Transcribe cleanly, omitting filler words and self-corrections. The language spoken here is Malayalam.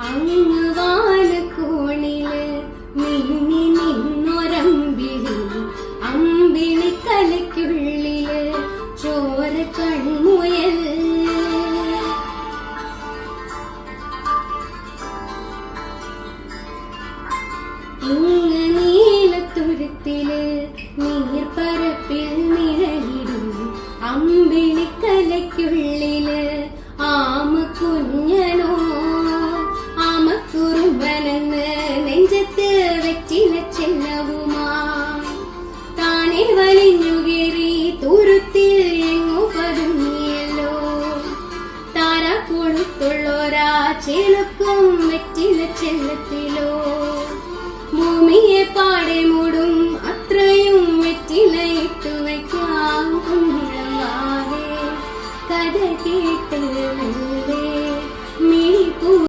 അങ്ങ് വാനക്കോണില് മിന്നി നിന്നൊരമ്പിളി, അമ്പിളിക്കലയ്ക്കുള്ളില് ചോര കൺമുയൽ. ഇങ്ങ് നീലത്തുരുത്തില് നീർപ്പരപ്പിൽ നിഴലിടും അമ്പിളിക്കലയ്ക്കുള്ളില് ആമക്കുഞ്ഞനോ, ആമക്കുറുമ്പനെന്ന് നെഞ്ചത്ത് വെച്ചില ചെല്ലവുമാ താനെ വലിഞ്ഞുകേറി തുരുത്തിൽ എങ്ങോ പതുങ്ങിയല്ലോ. താരാ കൊളുത്തുള്ളോരാ ചെലുക്കും വെറ്റില ചെല്ലത്തിലോ. ഭൂമിയെ പാടെ മൂടും അത്രയും വെറ്റിലയിട്ടു വയ്ക്കാം കുഞ്ഞളവാകെ. കഥ കേട്ട്